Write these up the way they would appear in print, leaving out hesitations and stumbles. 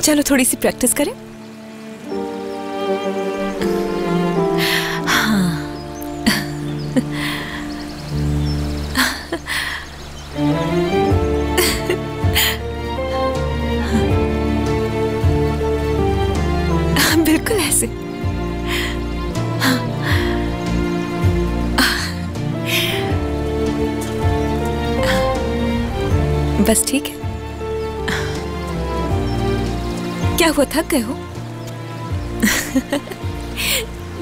चलो थोड़ी सी प्रैक्टिस करें। हाँ। बिल्कुल ऐसे। हाँ। बस ठीक है। क्या हुआ, थक गए हो?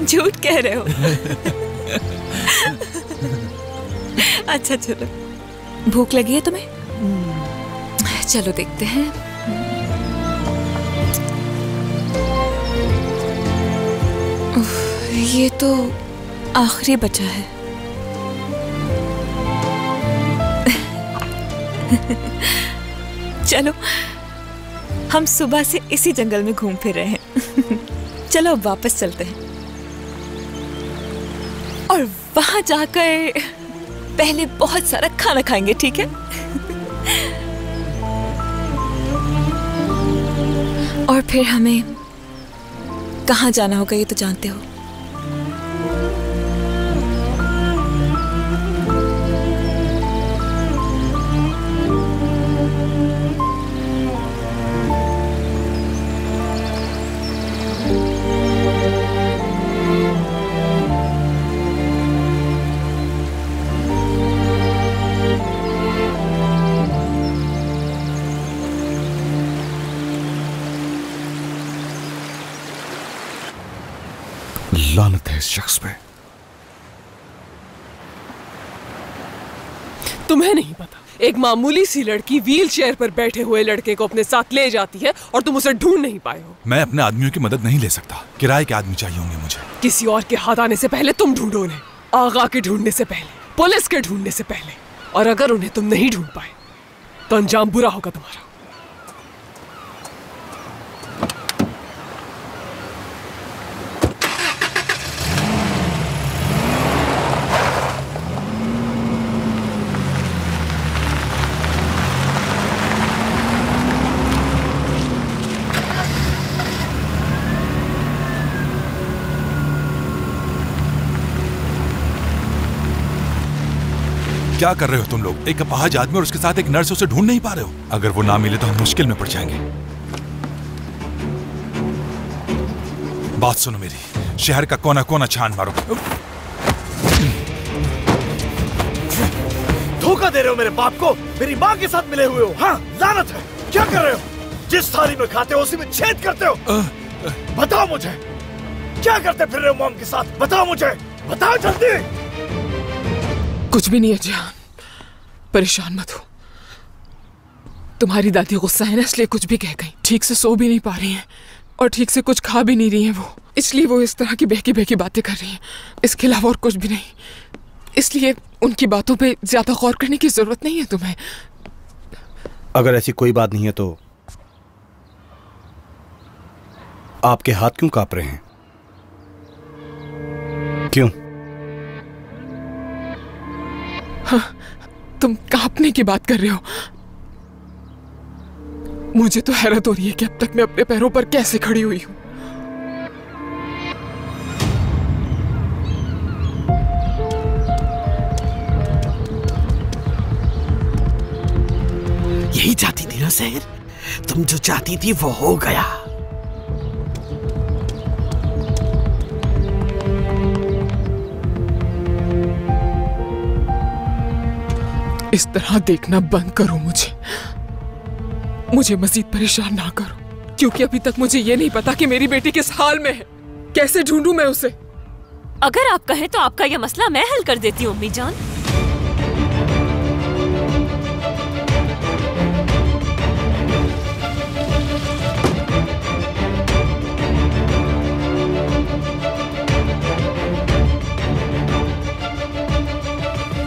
झूठ कह रहे हो। अच्छा चलो, भूख लगी है तुम्हें? चलो देखते हैं। ये तो आखिरी बचा है। चलो, हम सुबह से इसी जंगल में घूम फिर रहे हैं। चलो अब वापस चलते हैं और वहां जाकर पहले बहुत सारा खाना खाएंगे, ठीक है? और फिर हमें कहाँ जाना होगा ये तो जानते हो। लानत है इस शख्स पे। तुम्हें नहीं पता, एक मामूली सी लड़की व्हील चेयर पर बैठे हुए लड़के को अपने साथ ले जाती है और तुम उसे ढूंढ नहीं पाए हो। मैं अपने आदमियों की मदद नहीं ले सकता। किराए के आदमी चाहिए होंगे मुझे। किसी और के हाथ आने से पहले तुम ढूंढो उन्हें, आगा के ढूंढने से पहले, पुलिस के ढूंढने से पहले। और अगर उन्हें तुम नहीं ढूंढ पाए तो अंजाम बुरा होगा तुम्हारा। क्या कर रहे हो तुम लोग? एक अपाहज आदमी और उसके साथ एक नर्स, उसे ढूंढ नहीं पा रहे हो? अगर वो ना मिले तो हम मुश्किल में पड़ जाएंगे। बात सुनो मेरी, शहर का कोना कोना छान मारो। धोखा दे रहे हो मेरे बाप को, मेरी माँ के साथ मिले हुए हो। हाँ, लानत है। क्या कर रहे हो? जिस थाली में खाते हो उसी में छेद करते हो। बताओ मुझे, क्या करते फिर रहे हो मॉम के साथ? बताओ मुझे, बताओ जल्दी। कुछ भी नहीं है जान, परेशान मत हो। तुम्हारी दादी गुस्सा है ना, इसलिए कुछ भी कह गई। ठीक से सो भी नहीं पा रही हैं और ठीक से कुछ खा भी नहीं रही हैं वो, इसलिए वो इस तरह की बहकी बहकी बातें कर रही हैं। इसके अलावा और कुछ भी नहीं, इसलिए उनकी बातों पे ज्यादा गौर करने की जरूरत नहीं है तुम्हें। अगर ऐसी कोई बात नहीं है तो आपके हाथ क्यों कांप रहे हैं? क्यों? हाँ, तुम कांपने की बात कर रहे हो। मुझे तो हैरत हो रही है कि अब तक मैं अपने पैरों पर कैसे खड़ी हुई हूं। यही चाहती थी ना सहर, तुम जो चाहती थी वो हो गया। इस तरह देखना बंद करो मुझे मजीद परेशान ना करो, क्योंकि अभी तक मुझे ये नहीं पता कि मेरी बेटी किस हाल में है। कैसे ढूंढूं मैं उसे? अगर आप कहें तो आपका यह मसला मैं हल कर देती हूँ अम्मी जान।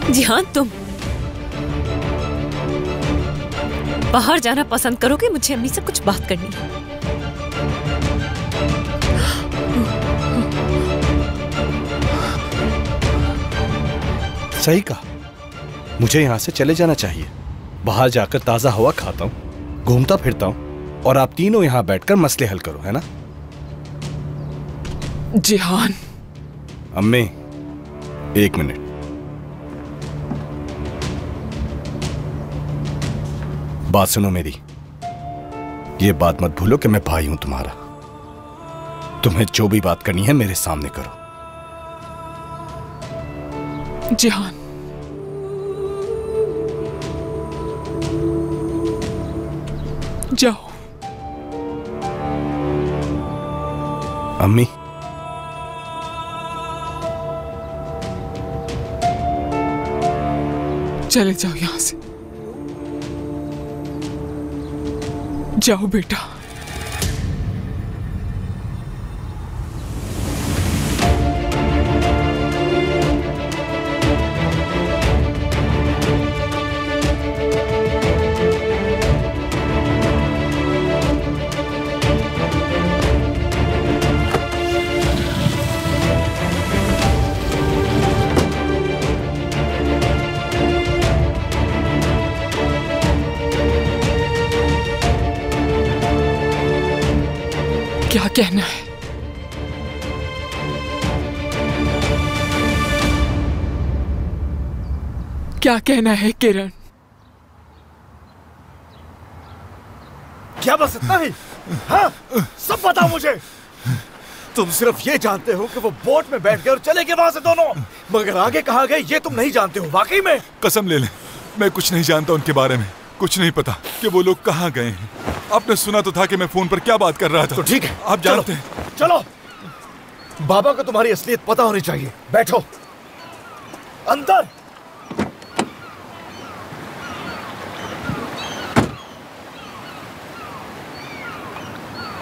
जी हाँ, तुम बाहर जाना पसंद करोगे? मुझे अम्मी से कुछ बात करनी है। सही कहा, मुझे यहाँ से चले जाना चाहिए। बाहर जाकर ताजा हवा खाता हूँ, घूमता फिरता हूँ, और आप तीनों यहाँ बैठकर मसले हल करो, है ना? जिहान। अम्मी, एक मिनट। बात सुनो मेरी। ये बात मत भूलो कि मैं भाई हूं तुम्हारा। तुम्हें जो भी बात करनी है मेरे सामने करो। जिहान, जाओ। अम्मी, चले जाओ यहां से। जाओ बेटा। क्या कहना है? क्या कहना है किरण? क्या बस इतना ही? हाँ? सब बताओ मुझे। तुम सिर्फ ये जानते हो कि वो बोट में बैठ गए और चले गए वहां से दोनों, मगर आगे कहाँ गए ये तुम नहीं जानते हो। वाकई में? कसम ले ले, मैं कुछ नहीं जानता उनके बारे में। कुछ नहीं पता कि वो लोग कहाँ गए हैं। आपने सुना तो था कि मैं फोन पर क्या बात कर रहा था। तो ठीक है, आप जानते हैं। चलो, बाबा को तुम्हारी असलियत पता होनी चाहिए। बैठो अंदर।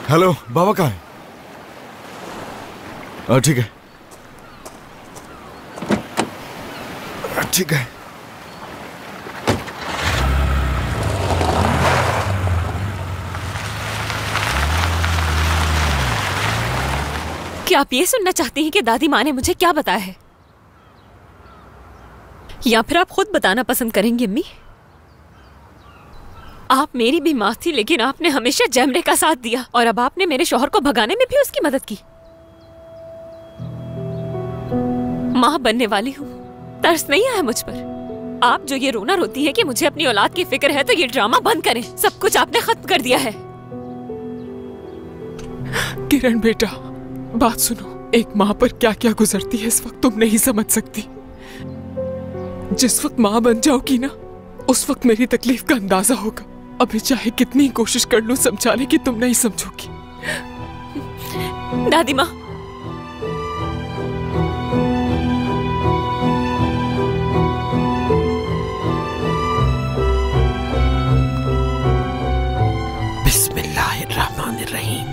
हेलो, बाबा कहाँ है? ठीक है, ठीक है। क्या आप ये सुनना चाहती हैं कि दादी माँ ने मुझे क्या बताया है, या फिर आप खुद बताना पसंद करेंगी अम्मी? आप मेरी भी माँ थी, लेकिन आपने हमेशा जैमरे का साथ दिया, और अब आपने मेरे शौहर को भगाने में भी उसकी मदद की। माँ बनने वाली हूँ, तरस नहीं आया मुझ पर? आप जो ये रोना रोती है कि मुझे अपनी औलाद की फिक्र है, तो ये ड्रामा बंद करें। सब कुछ आपने खत्म कर दिया है। किरण बेटा, बात सुनो। एक माँ पर क्या क्या गुजरती है इस वक्त तुम नहीं समझ सकती। जिस वक्त माँ बन जाओगी ना, उस वक्त मेरी तकलीफ का अंदाजा होगा। अभी चाहे कितनी कोशिश कर लूं समझाने की, तुम नहीं समझोगी। दादी माँ, बिस्मिल्लाहिर्रहमानिर्रहीम।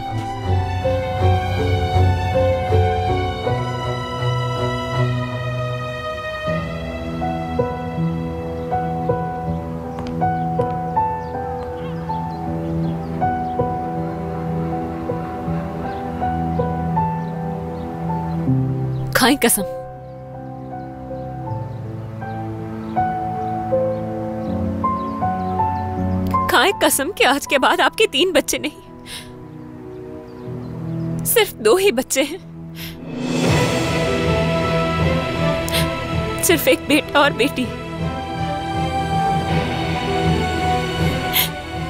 खाएं कसम। खाएं कसम कि आज के बाद आपके 3 बच्चे नहीं, सिर्फ 2 ही बच्चे हैं। सिर्फ एक बेटा और बेटी।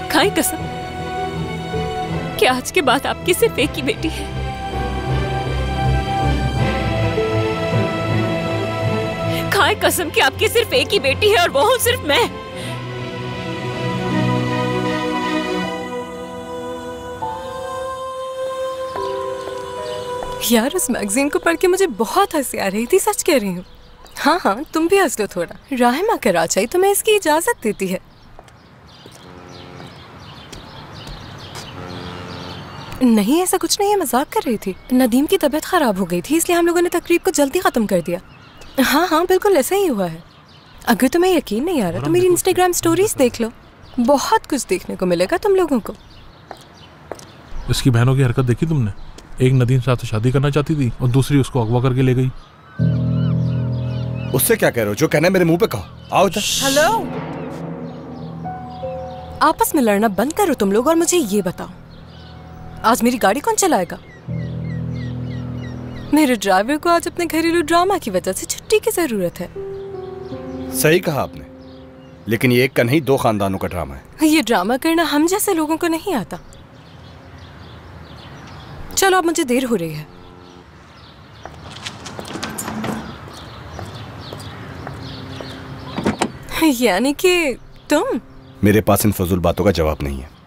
खाएं कसम कि आज के बाद आपकी सिर्फ एक ही बेटी है। खाएं खुदाए कसम कि आपकी सिर्फ एक ही बेटी है और वो हूँ सिर्फ मैं। यार उस मैगजीन को पढ़ के मुझे बहुत हंसी आ रही थी, सच कह रही हूँ। हाँ हाँ, तुम भी हंस लो थोड़ा। राहिमा कराची तुम्हें इसकी इजाजत देती है। नहीं, ऐसा कुछ नहीं है, मजाक कर रही थी। नदीम की तबीयत खराब हो गई थी, इसलिए हम लोगों ने तकरीब को जल्दी खत्म कर दिया। हाँ हाँ, बिल्कुल ऐसा ही हुआ है। अगर तुम्हें यकीन नहीं आ रहा तो मेरी इंस्टाग्राम स्टोरीज देख लो, बहुत कुछ देखने को मिलेगा तुम लोगों को। इसकी बहनों की हरकत देखी तुमने? एक नदीम साथ शादी करना चाहती थी और दूसरी उसको अगवा करके ले गई। उससे क्या कह रहे हो? जो कहना है मेरे मुंह पे कहो। आओ इधर। हेलो, आपस में लड़ना बंद करो तुम लोग और मुझे ये बताओ, आज मेरी गाड़ी कौन चलाएगा? मेरे ड्राइवर को आज अपने घरेलू ड्रामा की वजह से छुट्टी की जरूरत है। सही कहा आपने, लेकिन ये एक का नहीं, दो खानदानों का ड्रामा है। ये ड्रामा करना हम जैसे लोगों को नहीं आता। चलो, अब मुझे देर हो रही है। यानी कि तुम? मेरे पास इन फजूल बातों का जवाब नहीं है।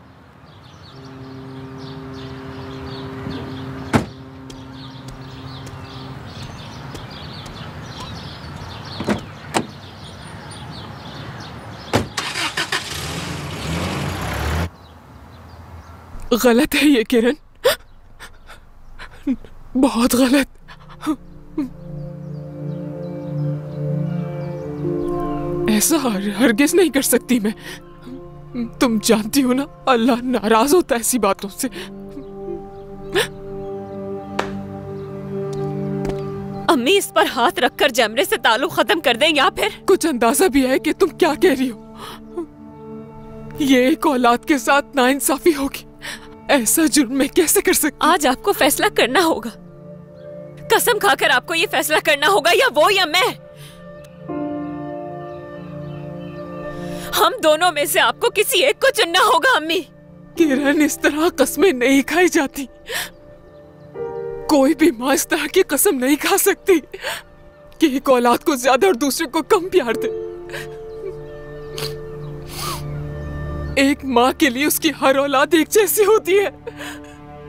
गलत है ये किरण, बहुत गलत। ऐसा हरगिज नहीं कर सकती मैं। तुम जानती हो ना, अल्लाह नाराज होता है ऐसी बातों से। अम्मी इस पर हाथ रखकर जमरे से ताल्लुक खत्म कर दें या फिर कुछ अंदाजा भी है कि तुम क्या कह रही हो? ये एक औलाद के साथ नाइंसाफी होगी। ऐसा जुर्म मैं कैसे कर सकती? आज आपको फैसला करना होगा। कसम खाकर आपको ये फैसला करना होगा, या वो या मैं। हम दोनों में से आपको किसी एक को चुनना होगा अम्मी। किरण, इस तरह कसमें नहीं खाई जाती। कोई भी माँ इस तरह की कसम नहीं खा सकती कि एक औलाद को ज्यादा और दूसरे को कम प्यार दे। एक माँ के लिए उसकी हर औलाद एक जैसी होती है।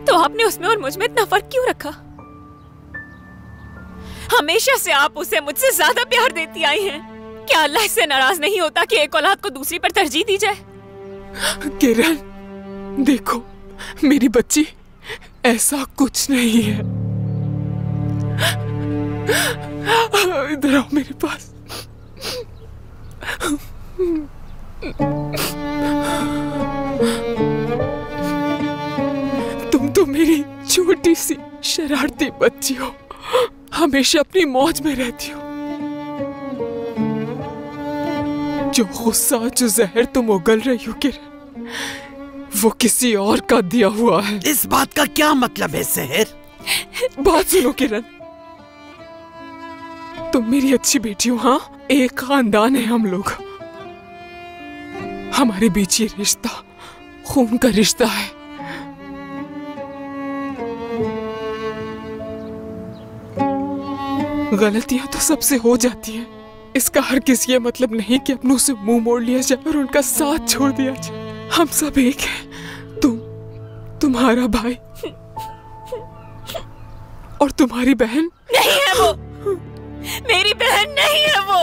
तो आपने उसमें और मुझ में इतना फर्क क्यों रखा? हमेशा से आप उसे मुझसे ज्यादा प्यार देती आई हैं। क्या अल्लाह इससे नाराज नहीं होता कि एक औलाद को दूसरी पर तरजीह दी जाए? किरण, देखो मेरी बच्ची, ऐसा कुछ नहीं है। इधर आओ मेरे पास। तुम तो मेरी छोटी सी शरारती बच्ची हो, हमेशा अपनी मौज में रहती हो। जो गुस्सा, जो जहर तुम उगल रही हो किरण, वो किसी और का दिया हुआ है। इस बात का क्या मतलब है सहर? बात सुनो किरण, तुम मेरी अच्छी बेटी हो। हाँ, एक खानदान है हम लोग। हमारे बीच ये रिश्ता खून का रिश्ता है। गलतियां तो सबसे हो जाती हैं। इसका हर किसी ये मतलब नहीं कि अपनों से मुंह मोड़ लिया जाए और उनका साथ छोड़ दिया जाए। हम सब एक हैं। तुम्हारा भाई और तुम्हारी बहन। नहीं है वो, मेरी बहन नहीं है वो।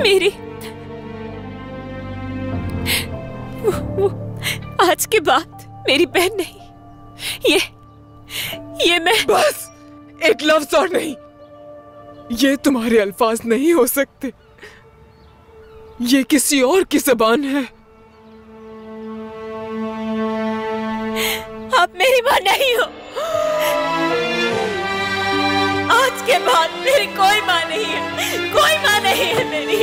मेरी वो आज के बाद मेरी बहन नहीं। ये मैं। बस एक लफ्ज और नहीं। ये तुम्हारे अल्फाज नहीं हो सकते। ये किसी और की ज़बान है। आप मेरी मां नहीं हो। आज के बाद मेरी कोई मां नहीं है, कोई मां नहीं है मेरी।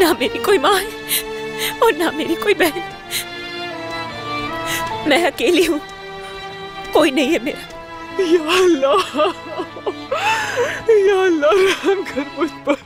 ना मेरी कोई माँ है और ना मेरी कोई बहन। मैं अकेली हूँ, कोई नहीं है मेरा। या अल्लाह रहम कर मुझ पर।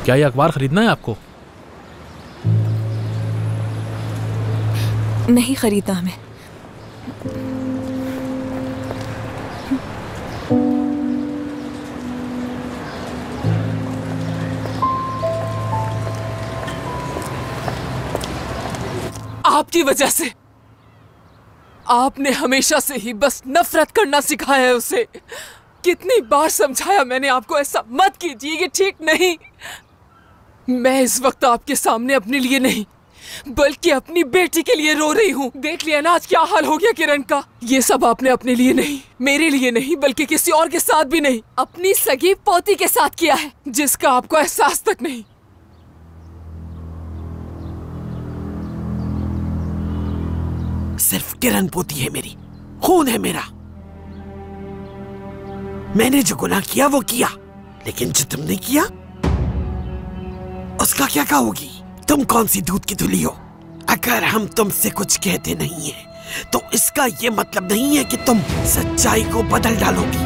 क्या ये अखबार खरीदना है आपको? नहीं खरीदना हमें। आपकी वजह से। आपने हमेशा से ही बस नफरत करना सिखाया है उसे। कितनी बार समझाया मैंने आपको, ऐसा मत कीजिए, ये ठीक नहीं। मैं इस वक्त आपके सामने अपने लिए नहीं बल्कि अपनी बेटी के लिए रो रही हूँ। देख लिया ना आज क्या हाल हो गया किरण का। ये सब आपने अपने लिए नहीं, मेरे लिए नहीं, बल्कि किसी और के साथ भी नहीं, अपनी सगी पोती के साथ किया है, जिसका आपको एहसास तक नहीं। सिर्फ किरण पोती है मेरी, खून है मेरा। मैंने जो गुनाह किया वो किया, लेकिन जो तुमने किया उसका क्या कहोगी? तुम कौन सी दूध की धुली हो? अगर हम तुमसे कुछ कहते नहीं है तो इसका ये मतलब नहीं है कि तुम सच्चाई को बदल डालोगी।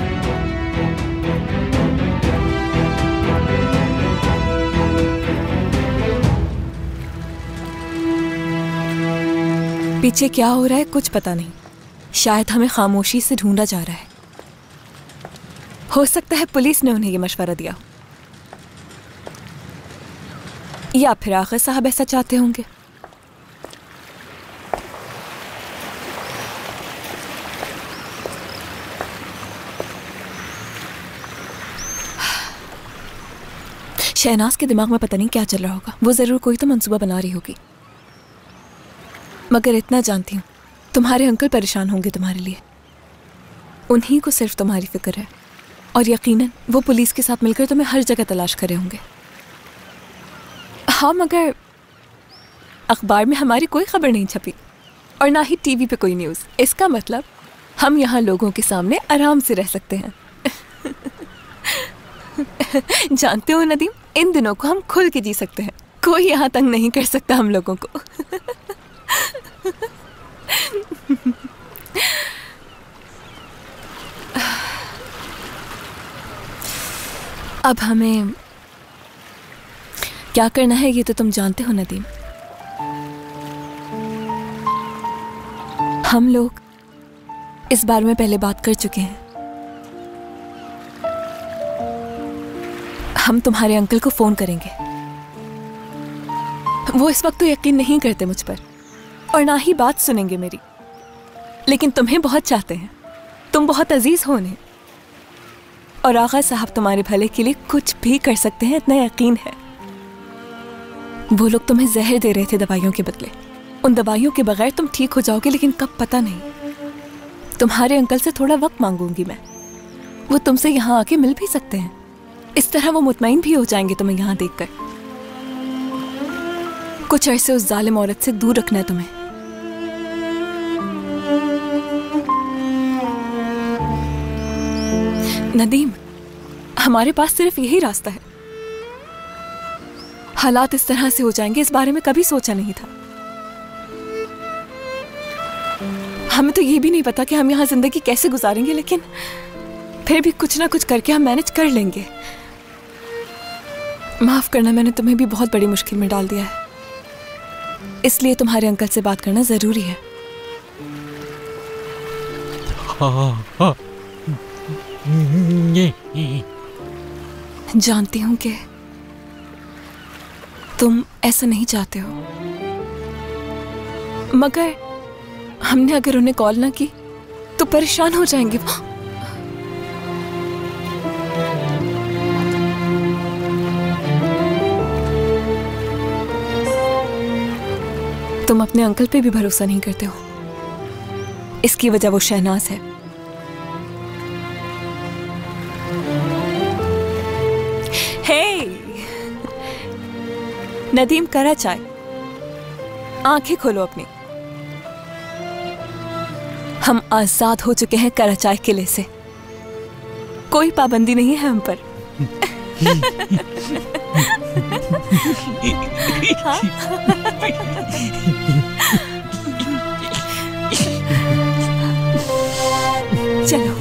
पीछे क्या हो रहा है कुछ पता नहीं। शायद हमें खामोशी से ढूंढा जा रहा है। हो सकता है पुलिस ने उन्हें ये मशवरा दिया, या फिर आखिर साहब ऐसा चाहते होंगे। शहनाज के दिमाग में पता नहीं क्या चल रहा होगा। वो जरूर कोई तो मंसूबा बना रही होगी। मगर इतना जानती हूँ, तुम्हारे अंकल परेशान होंगे तुम्हारे लिए। उन्हीं को सिर्फ तुम्हारी फिक्र है, और यकीनन वो पुलिस के साथ मिलकर तुम्हें हर जगह तलाश करे होंगे। हाँ, मगर अखबार में हमारी कोई खबर नहीं छपी और ना ही टीवी पे कोई न्यूज़। इसका मतलब हम यहाँ लोगों के सामने आराम से रह सकते हैं। जानते हो नदीम, इन दिनों को हम खुल के जी सकते हैं। कोई यहाँ तंग नहीं कर सकता हम लोगों को। अब हमें क्या करना है ये तो तुम जानते हो नदीम। हम लोग इस बारे में पहले बात कर चुके हैं। हम तुम्हारे अंकल को फोन करेंगे। वो इस वक्त तो यकीन नहीं करते मुझ पर और ना ही बात सुनेंगे मेरी, लेकिन तुम्हें बहुत चाहते हैं। तुम बहुत अजीज हो उन्हें, और आगा साहब तुम्हारे भले के लिए कुछ भी कर सकते हैं, इतना यकीन है। वो लोग तुम्हें जहर दे रहे थे दवाइयों के बदले। उन दवाइयों के बगैर तुम ठीक हो जाओगे, लेकिन कब पता नहीं। तुम्हारे अंकल से थोड़ा वक्त मांगूंगी मैं। वो तुमसे यहाँ आके मिल भी सकते हैं। इस तरह वो मुतमईन भी हो जाएंगे तुम्हें यहाँ देखकर। कुछ अरसे उस जालिम औरत से दूर रखना है तुम्हें। नदीम, हमारे पास सिर्फ यही रास्ता है। हालात इस तरह से हो जाएंगे इस बारे में कभी सोचा नहीं था। हमें तो ये भी नहीं पता कि हम यहाँ जिंदगी कैसे गुजारेंगे, लेकिन फिर भी कुछ ना कुछ करके हम मैनेज कर लेंगे। माफ करना, मैंने तुम्हें भी बहुत बड़ी मुश्किल में डाल दिया है, इसलिए तुम्हारे अंकल से बात करना जरूरी है। हाँ। जानती हूँ कि तुम ऐसा नहीं चाहते हो, मगर हमने अगर उन्हें कॉल ना की तो परेशान हो जाएंगे वो। तुम अपने अंकल पे भी भरोसा नहीं करते हो, इसकी वजह वो शहनाज है। हे नदीम, करा चाय, आंखें खोलो अपनी। हम आजाद हो चुके हैं कराचाय किले से, कोई पाबंदी नहीं है हम पर। हाँ? चलो।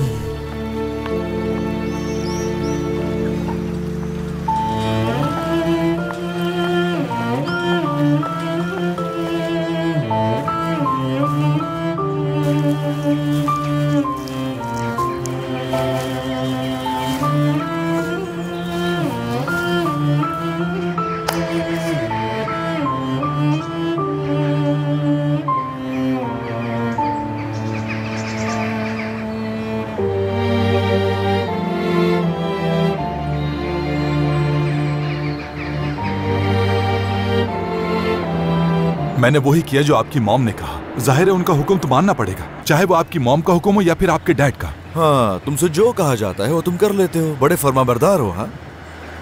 मैंने वही किया जो आपकी मॉम ने कहा। जाहिर है उनका हुक्म तो मानना पड़ेगा, चाहे वो आपकी मॉम का हुक्म हो या फिर आपके डैड का। हाँ, तुमसे जो कहा जाता है वो तुम कर लेते हो, बड़े फर्माबरदार हो। हाँ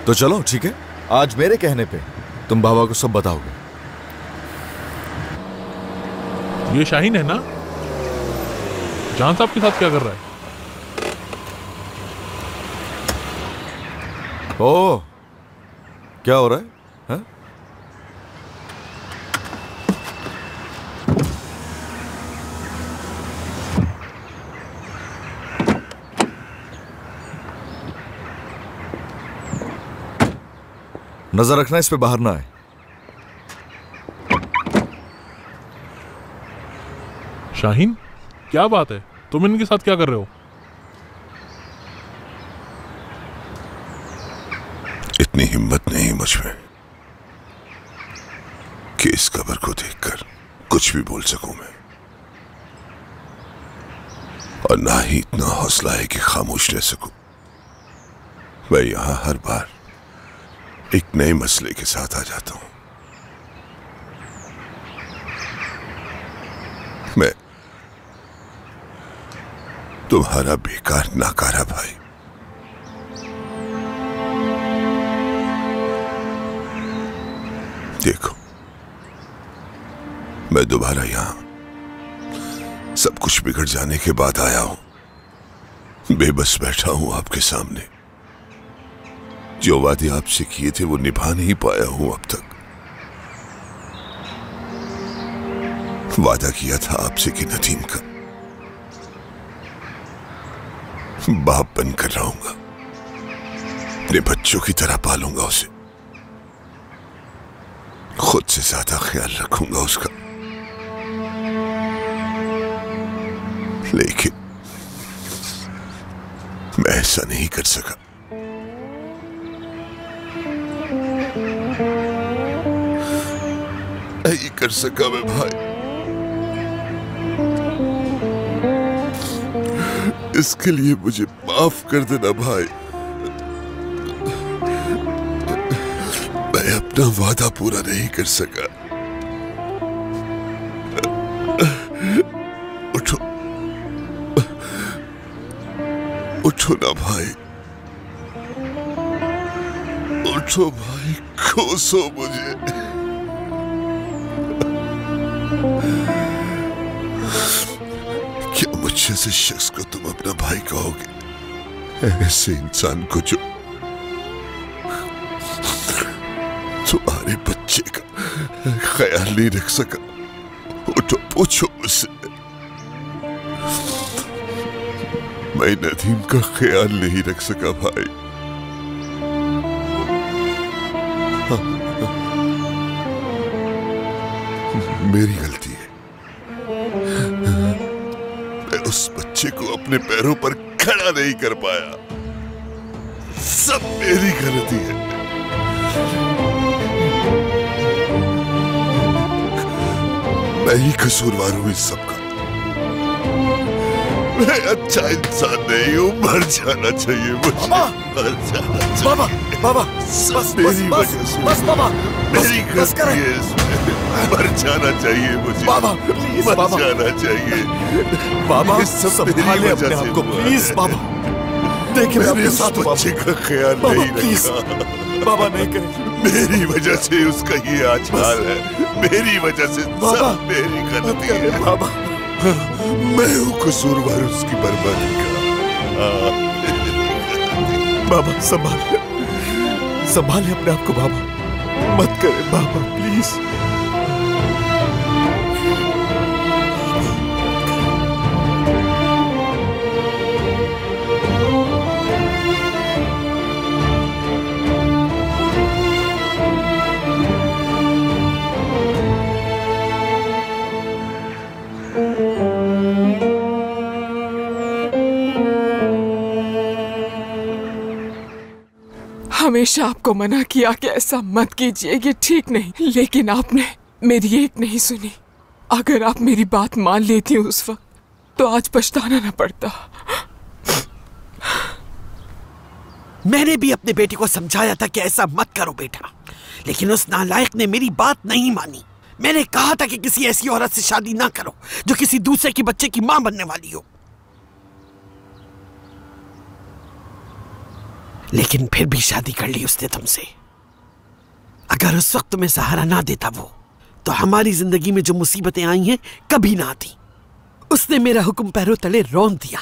तो चलो ठीक है, आज मेरे कहने पे तुम बाबा को सब बताओगे। ये शाहीन है ना? जान साहब के साथ क्या कर रहा है? ओ, क्या हो रहा है? हाँ? नजर रखना इस पे बाहर ना आए। शाहीन, क्या बात है? तुम इनके साथ क्या कर रहे हो? इतनी हिम्मत नहीं मुझ में कि इस कब्र को देखकर कुछ भी बोल सकूं मैं, और ना ही इतना हौसला है कि खामोश रह सकूं। मैं यहां हर बार एक नए मसले के साथ आ जाता हूं। मैं तुम्हारा बेकार नाकारा भाई। देखो, मैं दोबारा यहां सब कुछ बिगड़ जाने के बाद आया हूं। बेबस बैठा हूं आपके सामने। जो वादे आपसे किए थे वो निभा नहीं पाया हूं अब तक। वादा किया था आपसे कि नदीम का बाप बनकर रहूंगा, अपने बच्चों की तरह पालूंगा उसे, खुद से ज्यादा ख्याल रखूंगा उसका। लेकिन मैं ऐसा नहीं कर सका। नहीं कर सका मैं भाई। इसके लिए मुझे माफ कर देना भाई। मैं अपना वादा पूरा नहीं कर सका। उठो, उठो ना भाई, उठो भाई, कोसो मुझे। क्या मुझ जैसे शख्स को तुम अपना भाई कहोगे? ऐसे इंसान को जो तुम्हारे बच्चे का ख्याल नहीं रख सका। उठो, पूछो मुझसे। मैं नदीम का ख्याल नहीं रख सका भाई। मेरी गलती है। मैं उस बच्चे को अपने पैरों पर खड़ा नहीं कर पाया। सब मेरी गलती है। मैं ही कसूरवार हूं इस सब का। मैं अच्छा इंसान नहीं हूं। मर जाना चाहिए मुझे। मर जाना चाहिए। बाबा, बाबा, सब मेरी वजह से। बस बाबा, मेरी गलती है इसमें। मर जाना चाहिए मुझे। बाबा, प्लीज मर बाबा। जाना चाहिए। बाबा, ये सब संभाले मेरी अपने वजह आप से को, हुआ प्लीज है। बाबा। देखिए मैं मैंने आपके उस साथ हूं बच्चे बाबा। का ख्याल बाबा, नहीं प्लीज। रखा। बाबा नहीं करें। मेरी वजह से उसका ये आज हाल है। मेरी वजह से बाबा, सब मेरी गलती है। बाबा, मैं हूँ कसूरवार उसकी बर्बादी का। बाबा संभाले, संभाले अपने आप को बाबा। मत करें बाबा, प्लीज। हमेशा आपको मना किया कि ऐसा मत कीजिए, ये ठीक नहीं, लेकिन आपने मेरी एक नहीं सुनी। अगर आप मेरी बात मान लेती उस वक्त तो आज पछताना न पड़ता। मैंने भी अपने बेटे को समझाया था कि ऐसा मत करो बेटा, लेकिन उस नालायक ने मेरी बात नहीं मानी। मैंने कहा था कि किसी ऐसी औरत से शादी ना करो जो किसी दूसरे के बच्चे की मां बनने वाली हो, लेकिन फिर भी शादी कर ली उसने तुमसे। अगर उस वक्त तुम्हें सहारा ना देता वो, तो हमारी जिंदगी में जो मुसीबतें आई हैं कभी ना आती। उसने मेरा हुक्म पैरों तले रौंद दिया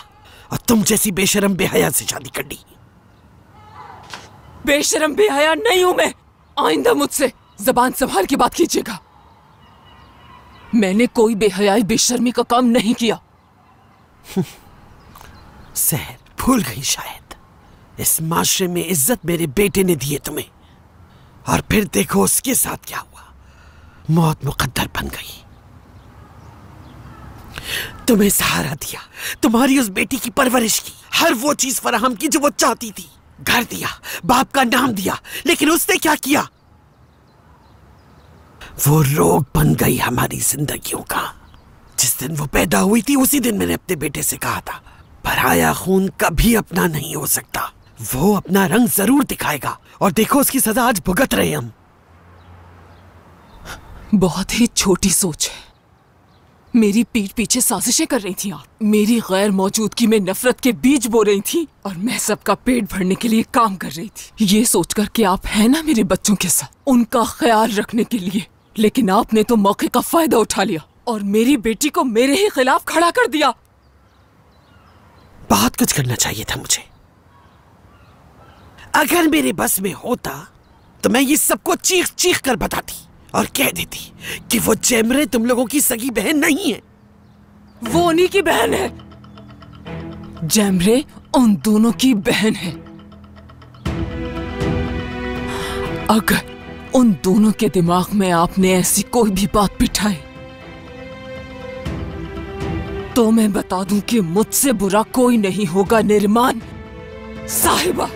और तुम जैसी बेशरम बेहया से शादी कर ली। बेशरम बेहया नहीं हूं मैं। आइंदा मुझसे जबान संभाल के बात कीजिएगा। मैंने कोई बेहयाई बेशर्मी का काम नहीं किया। सहर भूल गई शायद। इस माशरे में इज्जत मेरे बेटे ने दी है तुम्हें, और फिर देखो उसके साथ क्या हुआ। मौत मुकद्दर बन गई। तुम्हें सहारा दिया, तुम्हारी उस बेटी की परवरिश की, हर वो चीज फराहम की जो वो चाहती थी। घर दिया, बाप का नाम दिया, लेकिन उसने क्या किया? वो रोग बन गई हमारी जिंदगियों का। जिस दिन वो पैदा हुई थी उसी दिन मैंने अपने बेटे से कहा था, पराया खून कभी अपना नहीं हो सकता। वो अपना रंग जरूर दिखाएगा, और देखो उसकी सजा आज भुगत रहे हम। बहुत ही छोटी सोच है। मेरी पीठ पीछे साजिशें कर रही थी आप। मेरी गैर मौजूदगी में नफरत के बीज बो रही थी, और मैं सबका पेट भरने के लिए काम कर रही थी, ये सोचकर कि आप हैं ना मेरे बच्चों के साथ, उनका ख्याल रखने के लिए। लेकिन आपने तो मौके का फायदा उठा लिया और मेरी बेटी को मेरे ही खिलाफ खड़ा कर दिया। बहुत कुछ करना चाहिए था मुझे। अगर मेरे बस में होता तो मैं ये सबको चीख चीख कर बताती और कह देती कि वो जैमरे तुम लोगों की सगी बहन नहीं है। वो उन्हीं की बहन है। जैमरे उन दोनों की बहन है। अगर उन दोनों के दिमाग में आपने ऐसी कोई भी बात बिठाई तो मैं बता दूं कि मुझसे बुरा कोई नहीं होगा निर्माण साहिबा।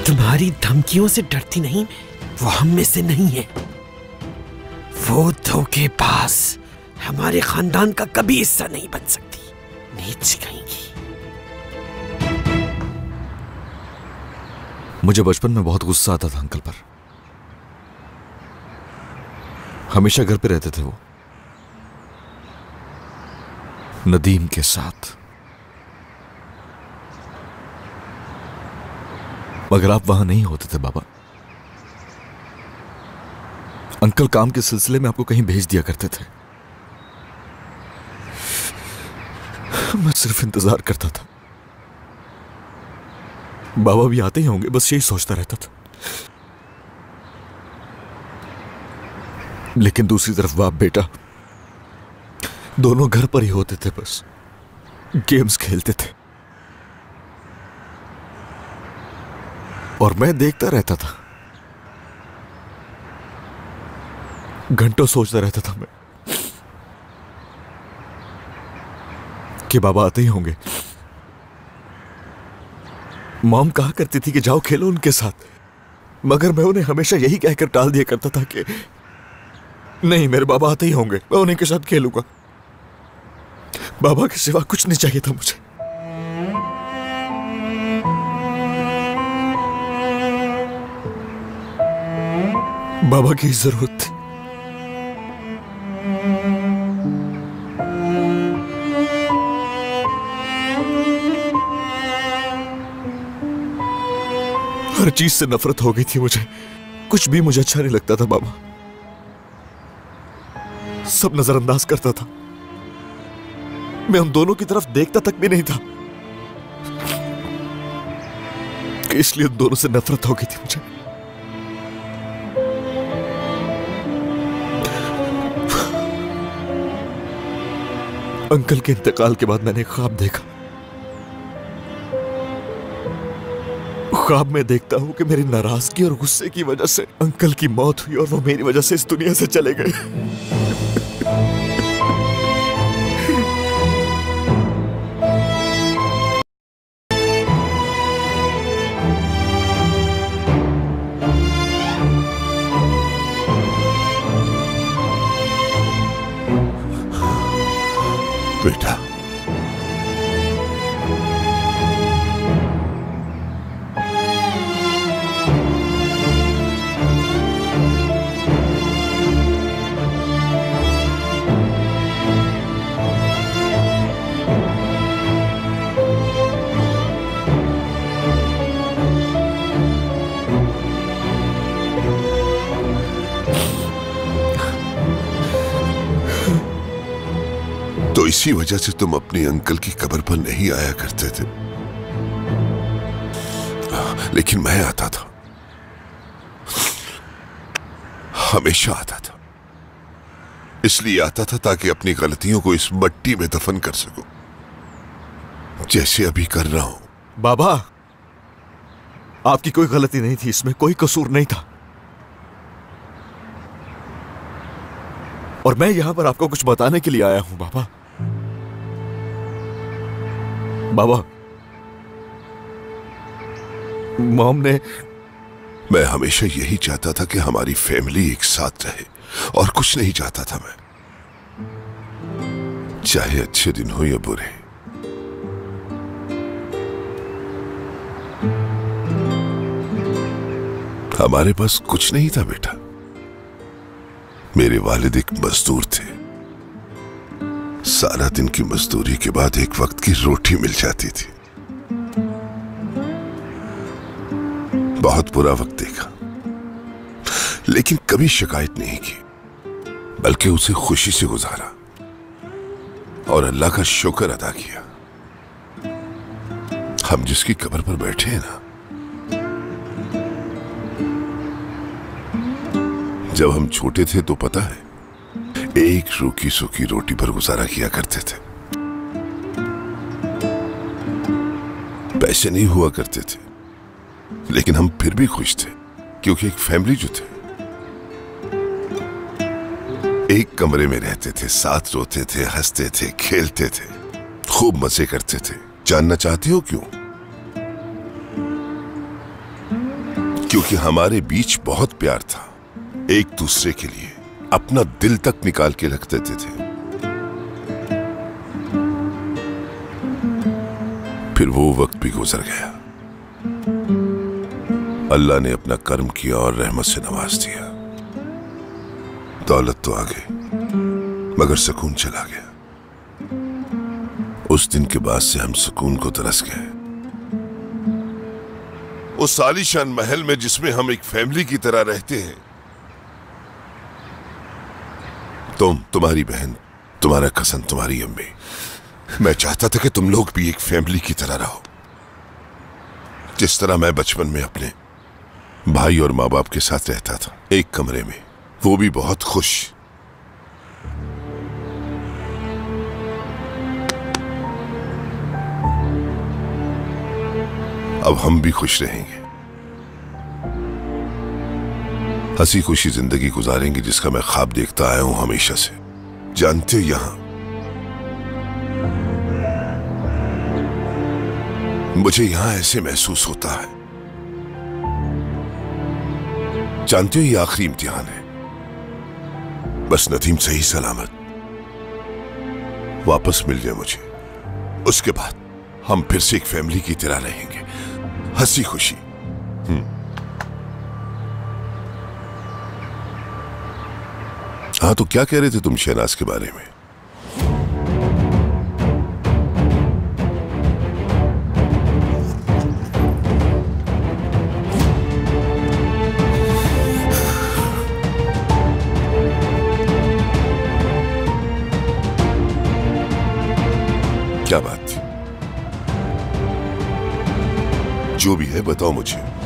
तुम्हारी धमकियों से डरती नहीं मैं, वो हम में से नहीं है। वो धोखेबाज हमारे खानदान का कभी हिस्सा नहीं बन सकती। नीच कहेंगी। मुझे बचपन में बहुत गुस्सा आता था अंकल पर। हमेशा घर पे रहते थे वो, नदीम के साथ। मगर आप वहां नहीं होते थे बाबा। अंकल काम के सिलसिले में आपको कहीं भेज दिया करते थे। मैं सिर्फ इंतजार करता था। बाबा भी आते ही होंगे, बस यही सोचता रहता था। लेकिन दूसरी तरफ बाप बेटा दोनों घर पर ही होते थे, बस गेम्स खेलते थे। और मैं देखता रहता था, घंटों सोचता रहता था मैं कि बाबा आते ही होंगे। मॉम कहा करती थी कि जाओ खेलो उनके साथ, मगर मैं उन्हें हमेशा यही कहकर टाल दिया करता था कि नहीं, मेरे बाबा आते ही होंगे, मैं उन्हीं के साथ खेलूंगा। बाबा के सिवा कुछ नहीं चाहिए था मुझे। बाबा की जरूरत थी। हर चीज से नफरत हो गई थी मुझे, कुछ भी मुझे अच्छा नहीं लगता था। बाबा सब नजरअंदाज करता था, मैं उन दोनों की तरफ देखता तक भी नहीं था, इसलिए उन दोनों से नफरत हो गई थी मुझे। अंकल के इंतकाल के बाद मैंने ख्वाब देखा। ख्वाब में देखता हूं कि मेरी नाराजगी और गुस्से की वजह से अंकल की मौत हुई और वो मेरी वजह से इस दुनिया से चले गए। बेटा, तो इसी वजह से तुम अपने अंकल की कब्र पर नहीं आया करते थे, लेकिन मैं आता था, हमेशा आता था। इसलिए आता था ताकि अपनी गलतियों को इस मट्टी में दफन कर सकूं, जैसे अभी कर रहा हूं। बाबा, आपकी कोई गलती नहीं थी, इसमें कोई कसूर नहीं था, और मैं यहां पर आपको कुछ बताने के लिए आया हूं। बाबा, बाबा, मॉम ने, मैं हमेशा यही चाहता था कि हमारी फैमिली एक साथ रहे, और कुछ नहीं चाहता था मैं, चाहे अच्छे दिन हो या बुरे। हमारे पास कुछ नहीं था बेटा। मेरे वालिद एक मजदूर थे, सारा दिन की मजदूरी के बाद एक वक्त की रोटी मिल जाती थी। बहुत बुरा वक्त देखा, लेकिन कभी शिकायत नहीं की, बल्कि उसे खुशी से गुजारा और अल्लाह का शुक्र अदा किया। हम जिसकी कब्र पर बैठे हैं ना, जब हम छोटे थे तो पता है, एक रूखी सूखी रोटी पर गुजारा किया करते थे। पैसे नहीं हुआ करते थे, लेकिन हम फिर भी खुश थे, क्योंकि एक फैमिली जो थे, एक कमरे में रहते थे, साथ रोते थे, हंसते थे, खेलते थे, खूब मजे करते थे। जानना चाहते हो क्यों? क्योंकि हमारे बीच बहुत प्यार था, एक दूसरे के लिए अपना दिल तक निकाल के रख देते थे। फिर वो वक्त भी गुजर गया, अल्लाह ने अपना कर्म किया और रहमत से नवाज दिया। दौलत तो आ गई, मगर सुकून चला गया। उस दिन के बाद से हम सुकून को तरस गए। उस आलीशान महल में जिसमें हम एक फैमिली की तरह रहते हैं, तुम्हारी बहन, तुम्हारा कसन, तुम्हारी अम्मी, मैं चाहता था कि तुम लोग भी एक फैमिली की तरह रहो, जिस तरह मैं बचपन में अपने भाई और माँ बाप के साथ रहता था, एक कमरे में, वो भी बहुत खुश। अब हम भी खुश रहेंगे, हंसी खुशी जिंदगी गुजारेंगे जिसका मैं ख्वाब देखता आया हूं हमेशा से। जानते हो यहां मुझे यहां ऐसे महसूस होता है, जानते हो ये आखिरी इम्तिहान है, बस नदीम सही सलामत वापस मिल जाए मुझे, उसके बाद हम फिर से एक फैमिली की तरह रहेंगे, हंसी खुशी। हाँ तो क्या कह रहे थे तुम शहनाज के बारे में? क्या बात थी? जो भी है बताओ मुझे।